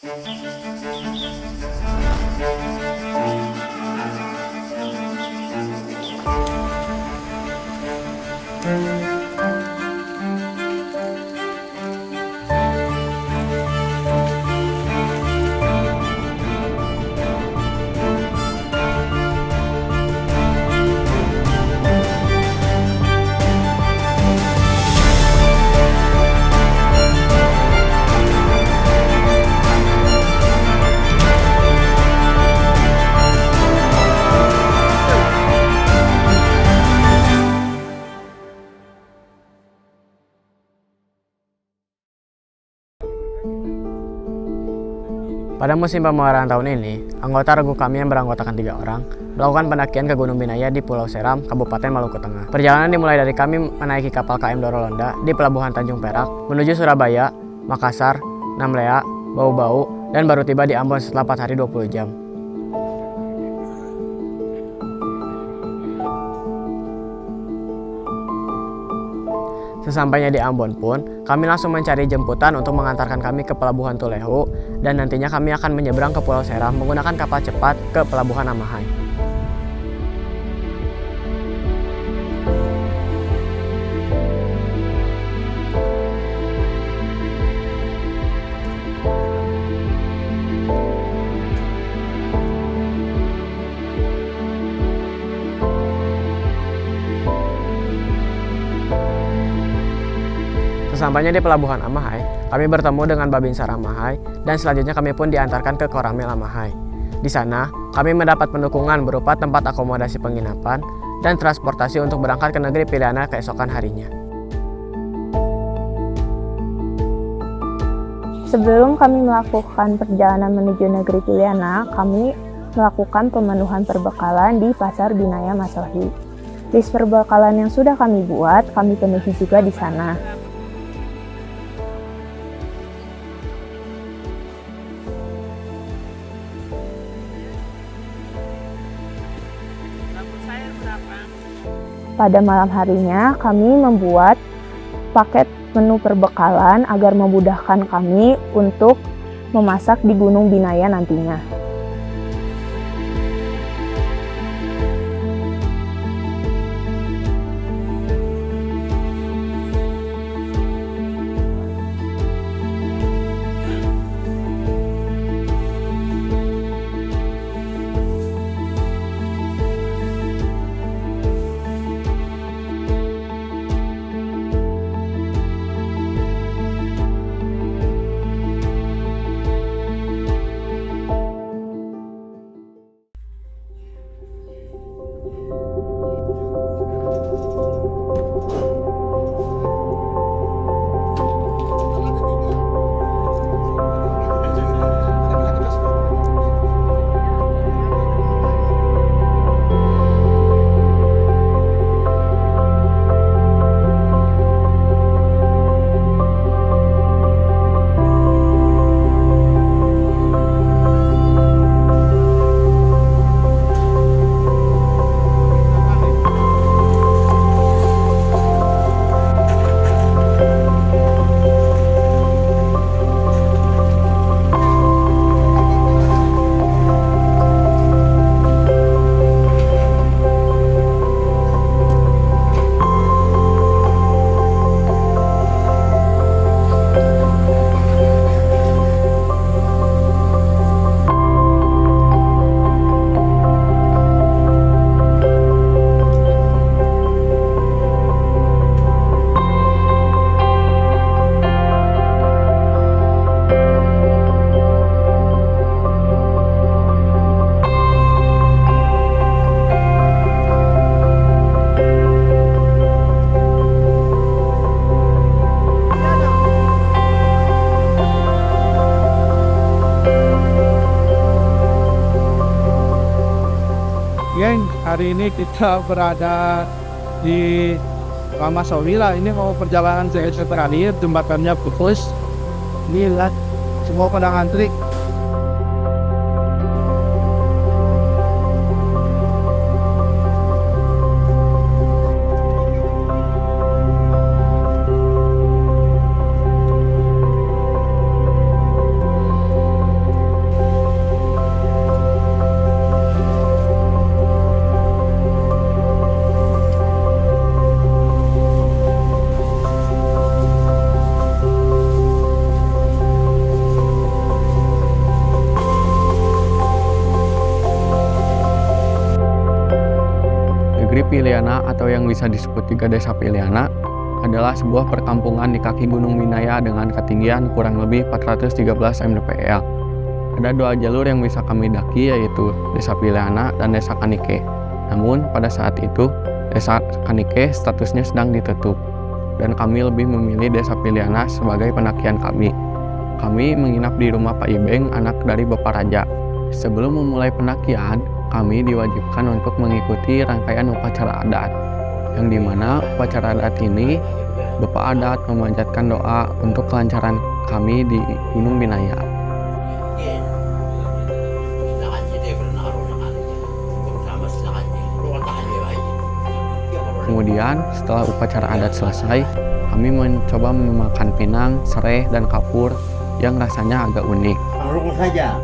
Pada musim pemeliharaan tahun ini, anggota regu kami yang beranggotakan 3 orang melakukan pendakian ke Gunung Binaya di Pulau Seram, Kabupaten Maluku Tengah. Perjalanan dimulai dari kami menaiki kapal KM Dorolonda di Pelabuhan Tanjung Perak menuju Surabaya, Makassar, Namlea, Bau-Bau, dan baru tiba di Ambon setelah 4 hari 20 jam. Sesampainya di Ambon pun, kami langsung mencari jemputan untuk mengantarkan kami ke Pelabuhan Tulehu, dan nantinya kami akan menyeberang ke Pulau Seram menggunakan kapal cepat ke Pelabuhan Amahai. Sesampainya di Pelabuhan Amahai, kami bertemu dengan Babinsa Amahai dan selanjutnya kami pun diantarkan ke Koramil Amahai. Di sana, kami mendapat pendukungan berupa tempat akomodasi penginapan dan transportasi untuk berangkat ke negeri Piliana keesokan harinya. Sebelum kami melakukan perjalanan menuju negeri Piliana, kami melakukan pemenuhan perbekalan di Pasar Binaya Masohi. List perbekalan yang sudah kami buat, kami penuhi juga di sana. Pada malam harinya, kami membuat paket menu perbekalan agar memudahkan kami untuk memasak di Gunung Binaya nantinya. Geng, hari ini kita berada di Masohi lah. Ini mau perjalanan saya terakhir, jembatannya putus. Ini lihat, semua pada ngantri. Negeri Piliana atau yang bisa disebut juga Desa Piliana adalah sebuah perkampungan di kaki Gunung Minaya dengan ketinggian kurang lebih 413 mdpl. Ada dua jalur yang bisa kami daki, yaitu Desa Piliana dan Desa Kanike. Namun pada saat itu Desa Kanike statusnya sedang ditutup dan kami lebih memilih Desa Piliana sebagai pendakian kami. Kami menginap di rumah Pak Ibeng, anak dari Bapak Raja. Sebelum memulai pendakian, kami diwajibkan untuk mengikuti rangkaian upacara adat, yang dimana upacara adat ini Bapak Adat memanjatkan doa untuk kelancaran kami di Gunung Binaya. Kemudian setelah upacara adat selesai, kami mencoba memakan pinang, sereh, dan kapur yang rasanya agak unik. Rokok saja.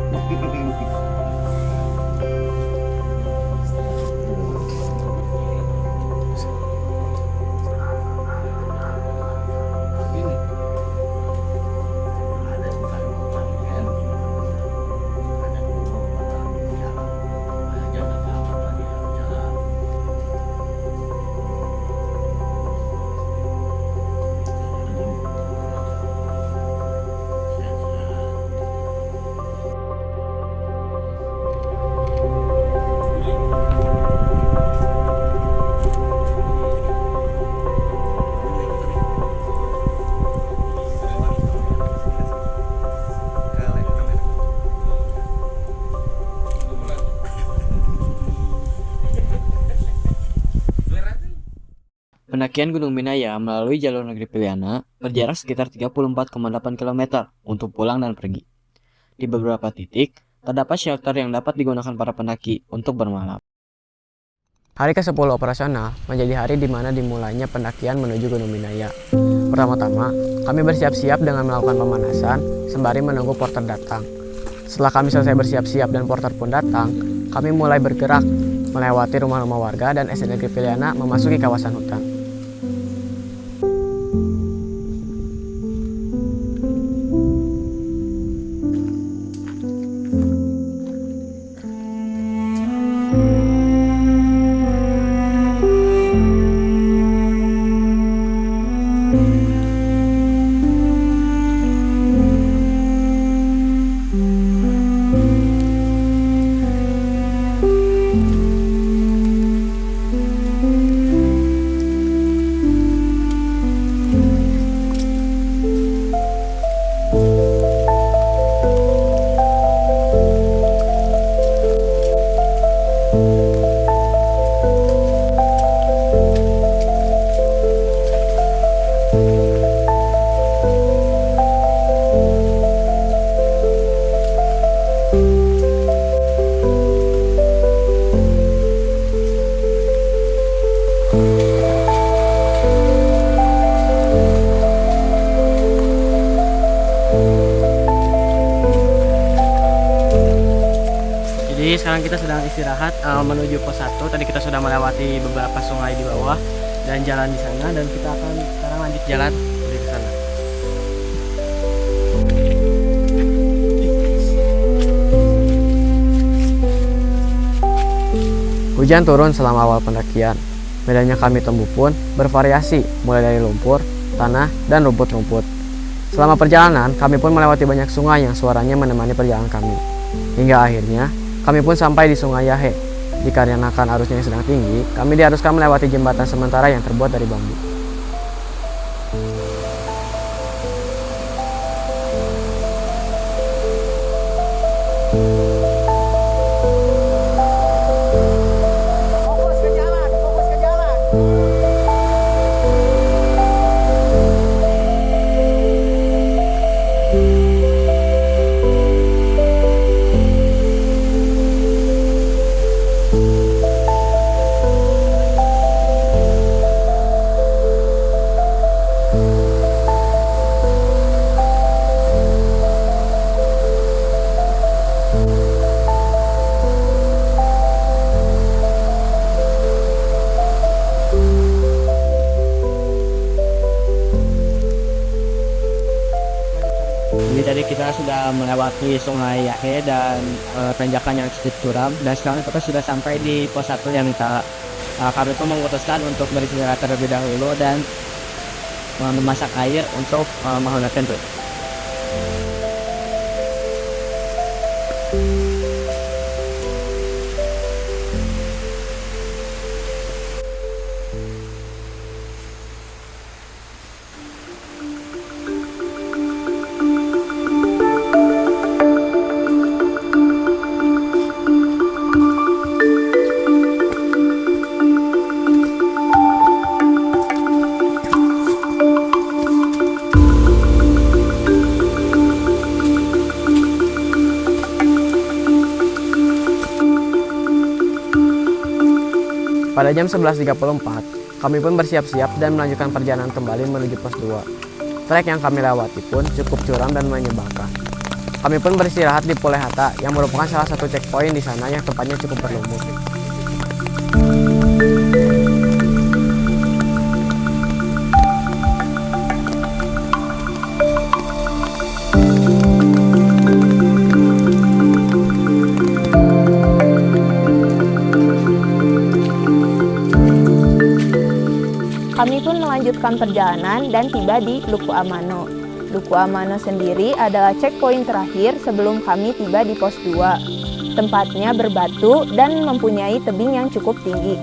Pendakian Gunung Binaya melalui jalur Negeri Piliana berjarak sekitar 34,8 km untuk pulang dan pergi. Di beberapa titik, terdapat shelter yang dapat digunakan para pendaki untuk bermalam. Hari ke-10 operasional menjadi hari di mana dimulainya pendakian menuju Gunung Binaya. Pertama-tama, kami bersiap-siap dengan melakukan pemanasan sembari menunggu porter datang. Setelah kami selesai bersiap-siap dan porter pun datang, kami mulai bergerak melewati rumah-rumah warga dan SD Negeri Piliana memasuki kawasan hutan. Jadi sekarang kita sedang istirahat menuju pos 1. Tadi kita sudah melewati beberapa sungai di bawah dan jalan di sana, dan kita akan sekarang lanjut jalan menuju ke sana. Hujan turun selama awal pendakian. Medannya kami tempuh pun bervariasi, mulai dari lumpur, tanah, dan rumput-rumput. Selama perjalanan, kami pun melewati banyak sungai yang suaranya menemani perjalanan kami. Hingga akhirnya, kami pun sampai di Sungai Yahe. Dikarenakan arusnya yang sedang tinggi, kami diharuskan melewati jembatan sementara yang terbuat dari bambu. Jadi tadi kita sudah melewati Sungai Yahe dan tanjakan yang cukup curam, dan sekarang kita sudah sampai di pos 1 yang kita kami pun memutuskan untuk beristirahat terlebih dahulu dan memasak air untuk menghangatkan perut. Pada jam 11.34, kami pun bersiap-siap dan melanjutkan perjalanan kembali menuju pos 2. Trek yang kami lewati pun cukup curam dan menyebalkan. Kami pun beristirahat di Pulehata yang merupakan salah satu checkpoint di sana yang tempatnya cukup berlumpur. Kami pun melanjutkan perjalanan dan tiba di Luku Amano. Luku Amano sendiri adalah checkpoint terakhir sebelum kami tiba di pos 2. Tempatnya berbatu dan mempunyai tebing yang cukup tinggi.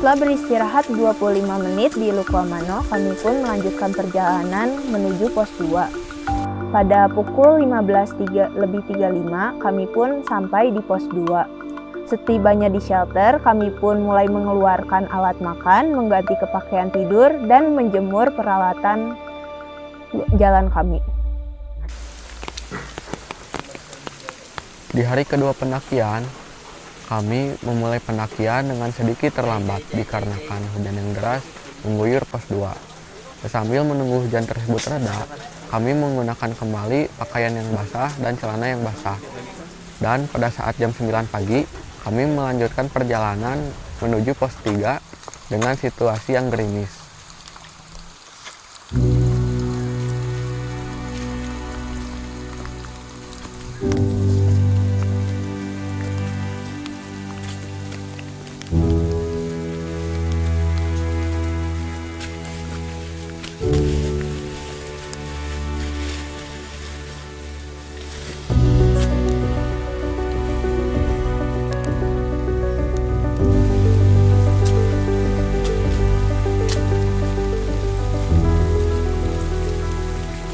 Setelah beristirahat 25 menit di Luku Amano, kami pun melanjutkan perjalanan menuju pos 2. Pada pukul 15.35, kami pun sampai di pos 2. Setibanya di shelter, kami pun mulai mengeluarkan alat makan, mengganti pakaian tidur, dan menjemur peralatan jalan kami. Di hari kedua pendakian, kami memulai pendakian dengan sedikit terlambat dikarenakan hujan yang deras mengguyur pos 2. Sambil menunggu hujan tersebut reda, kami menggunakan kembali pakaian yang basah dan celana yang basah. Dan pada saat jam 9 pagi, kami melanjutkan perjalanan menuju pos 3 dengan situasi yang gerimis.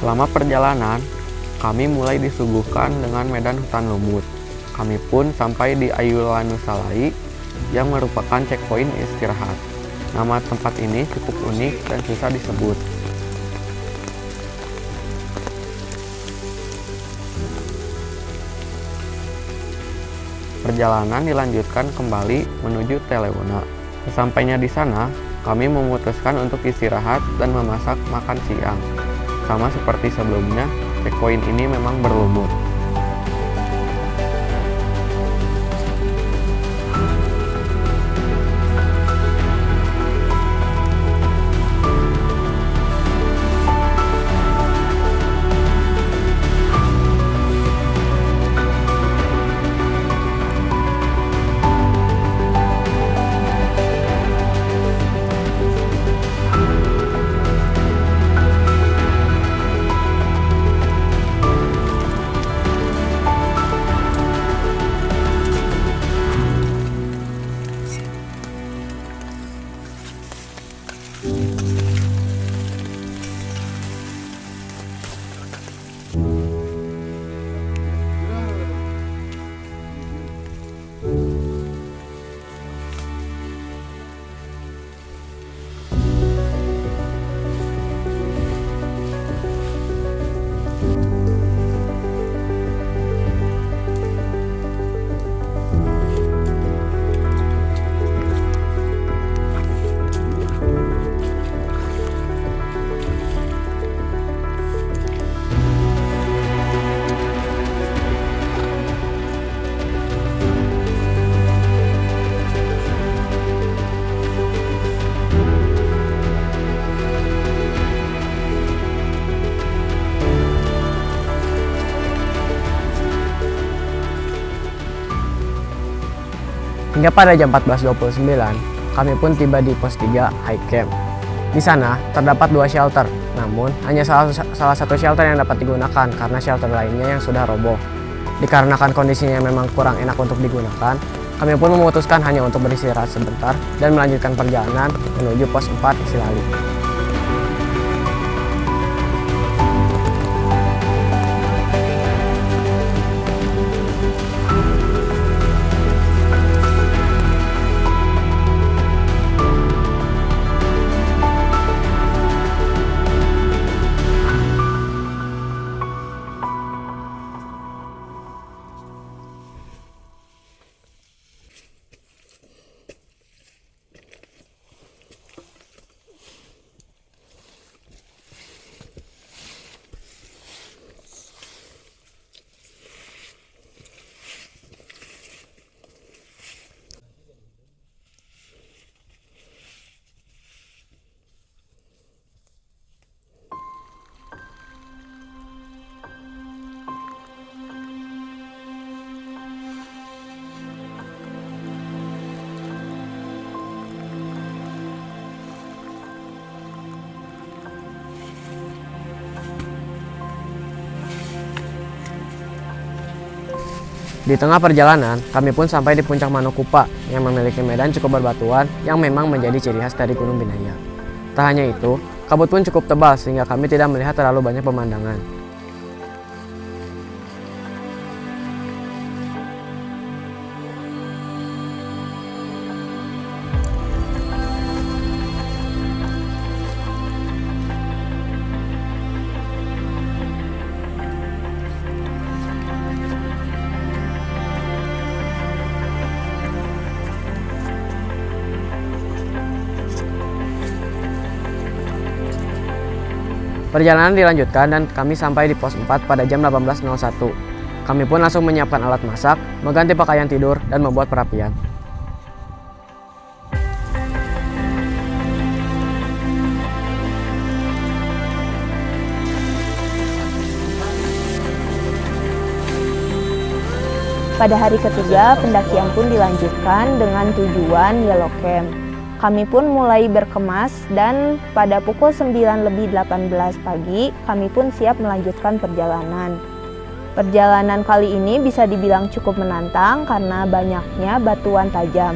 Selama perjalanan, kami mulai disuguhkan dengan medan hutan lumut. Kami pun sampai di Ayulanusalai yang merupakan checkpoint istirahat. Nama tempat ini cukup unik dan susah disebut. Perjalanan dilanjutkan kembali menuju Telewona. Sesampainya di sana, kami memutuskan untuk istirahat dan memasak makan siang. Sama seperti sebelumnya, checkpoint ini memang berlumut. Hingga pada jam 14.29, kami pun tiba di pos 3 High Camp. Di sana terdapat 2 shelter, namun hanya salah satu shelter yang dapat digunakan karena shelter lainnya yang sudah roboh. Dikarenakan kondisinya memang kurang enak untuk digunakan, kami pun memutuskan hanya untuk beristirahat sebentar dan melanjutkan perjalanan menuju pos 4 Silali. Di tengah perjalanan, kami pun sampai di puncak Manokupa yang memiliki medan cukup berbatuan yang memang menjadi ciri khas dari Gunung Binaya. Tak hanya itu, kabut pun cukup tebal sehingga kami tidak melihat terlalu banyak pemandangan. Perjalanan dilanjutkan dan kami sampai di pos 4 pada jam 18.01. Kami pun langsung menyiapkan alat masak, mengganti pakaian tidur, dan membuat perapian. Pada hari ketiga, pendakian pun dilanjutkan dengan tujuan Yellow Camp. Kami pun mulai berkemas dan pada pukul 9:18 pagi, kami pun siap melanjutkan perjalanan. Perjalanan kali ini bisa dibilang cukup menantang karena banyaknya batuan tajam.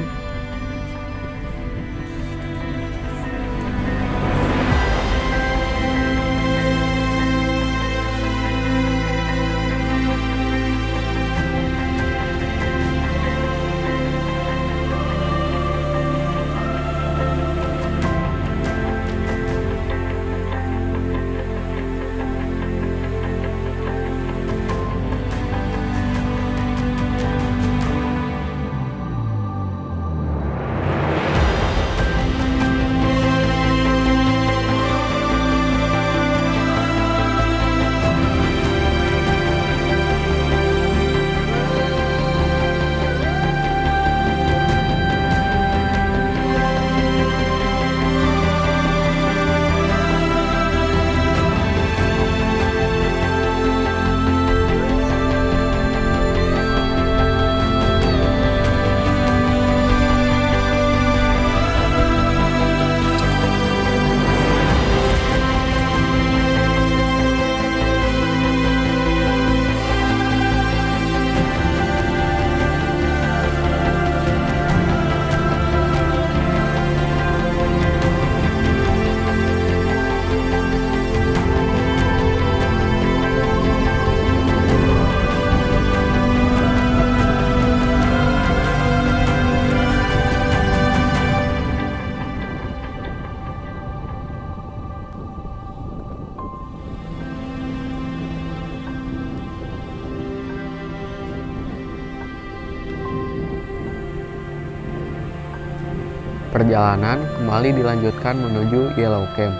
Perjalanan kembali dilanjutkan menuju Yellow Camp.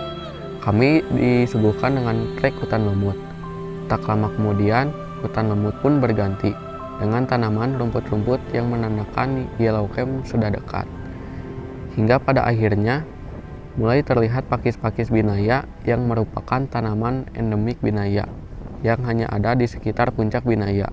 Kami disuguhkan dengan trek hutan lumut. Tak lama kemudian, hutan lumut pun berganti dengan tanaman rumput-rumput yang menandakan Yellow Camp sudah dekat. Hingga pada akhirnya, mulai terlihat pakis-pakis Binaya yang merupakan tanaman endemik Binaya yang hanya ada di sekitar puncak Binaya.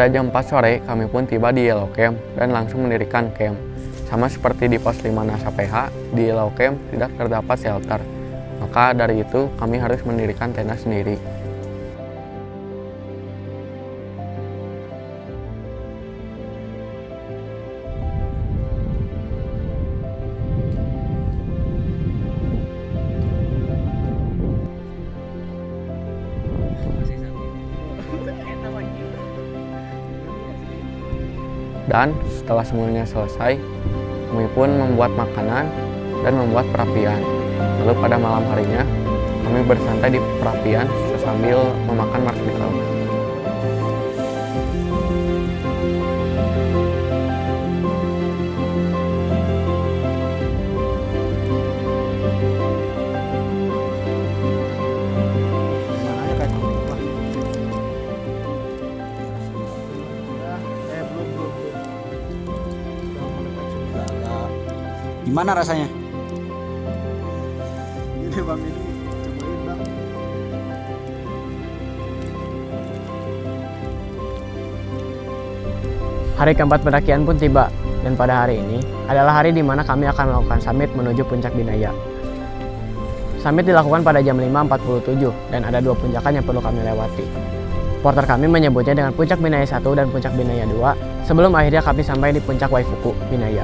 Pada jam 4 sore, kami pun tiba di Yellow Camp dan langsung mendirikan camp. Sama seperti di pos 5 NASA PH, di Yellow Camp tidak terdapat shelter. Maka dari itu, kami harus mendirikan tenda sendiri. Dan setelah semuanya selesai, kami pun membuat makanan dan membuat perapian. Lalu pada malam harinya, kami bersantai di perapian sambil memakan marshmallow. Gimana rasanya? Ini bang, ini cobain bang. Hari keempat pendakian pun tiba, dan pada hari ini adalah hari di mana kami akan melakukan summit menuju puncak Binaya. Summit dilakukan pada jam 5.47 dan ada 2 punjakan yang perlu kami lewati. Porter kami menyebutnya dengan Puncak Binaya 1 dan Puncak Binaya 2, sebelum akhirnya kami sampai di Puncak Waifuku, Binaya.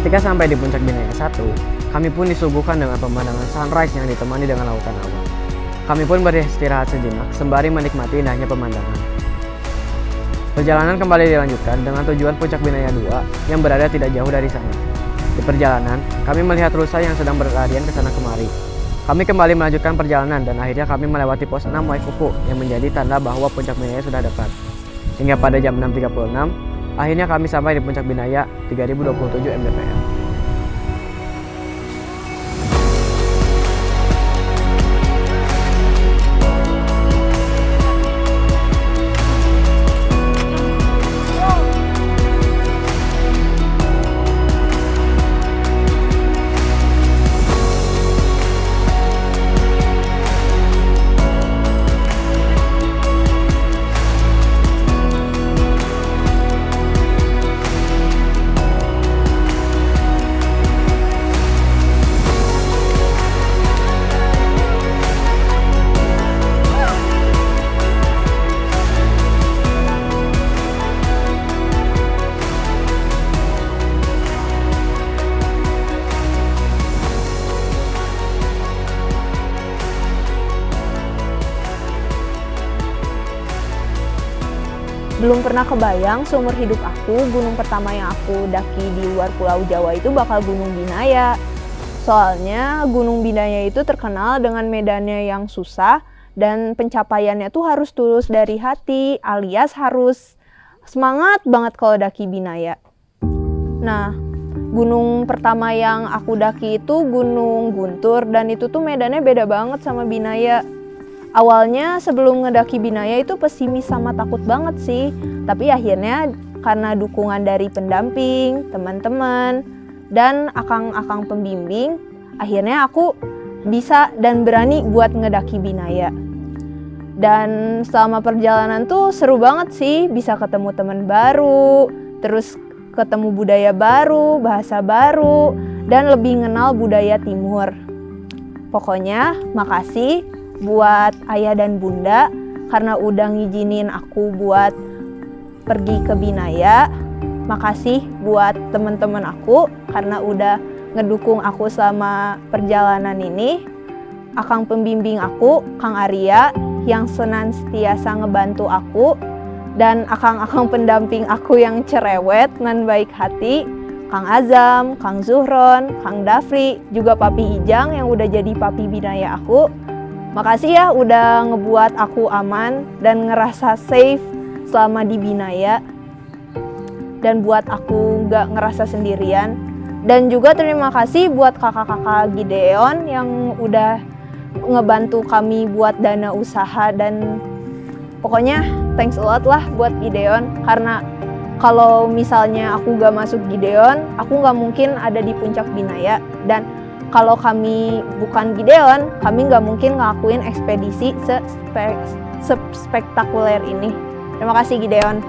Ketika sampai di Puncak Binaya 1, kami pun disuguhkan dengan pemandangan sunrise yang ditemani dengan lautan awan. Kami pun beristirahat sejenak sembari menikmati indahnya pemandangan. Perjalanan kembali dilanjutkan dengan tujuan Puncak Binaya 2 yang berada tidak jauh dari sana. Di perjalanan, kami melihat rusa yang sedang berlarian ke sana kemari. Kami kembali melanjutkan perjalanan dan akhirnya kami melewati pos 6 Waifuku yang menjadi tanda bahwa Puncak Binaya sudah dekat. Hingga pada jam 6.36, akhirnya kami sampai di Puncak Binaya 3027 mdpl. Belum pernah kebayang seumur hidup aku, gunung pertama yang aku daki di luar Pulau Jawa itu bakal Gunung Binaya. Soalnya Gunung Binaya itu terkenal dengan medannya yang susah dan pencapaiannya tuh harus tulus dari hati, alias harus semangat banget kalau daki Binaya. Nah, gunung pertama yang aku daki itu Gunung Guntur dan itu tuh medannya beda banget sama Binaya. Awalnya sebelum ngedaki Binaya itu pesimis sama takut banget sih. Tapi akhirnya karena dukungan dari pendamping, teman-teman, dan akang-akang pembimbing, akhirnya aku bisa dan berani buat ngedaki Binaya. Dan selama perjalanan tuh seru banget sih, bisa ketemu teman baru, terus ketemu budaya baru, bahasa baru, dan lebih mengenal budaya Timur. Pokoknya makasih buat ayah dan bunda karena udah ngizinin aku buat pergi ke Binaya. Makasih buat teman-teman aku karena udah ngedukung aku selama perjalanan ini. Akang pembimbing aku, Kang Arya, yang senantiasa ngebantu aku, dan akang-akang pendamping aku yang cerewet dan baik hati, Kang Azam, Kang Zuhron, Kang Dafri, juga Papi Ijang yang udah jadi Papi Binaya aku. Makasih ya udah ngebuat aku aman dan ngerasa safe selama di Binaya, dan buat aku nggak ngerasa sendirian. Dan juga terima kasih buat kakak-kakak Gideon yang udah ngebantu kami buat dana usaha, dan pokoknya thanks a lot lah buat Gideon, karena kalau misalnya aku gak masuk Gideon, aku gak mungkin ada di puncak Binaya. Dan kalau kami bukan Gideon, kami gak mungkin ngelakuin ekspedisi spektakuler ini. Terima kasih Gideon.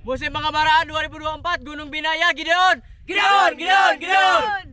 Musim Pengembaraan 2024 Gunung Binaya, Gideon! Gideon! Gideon! Gideon!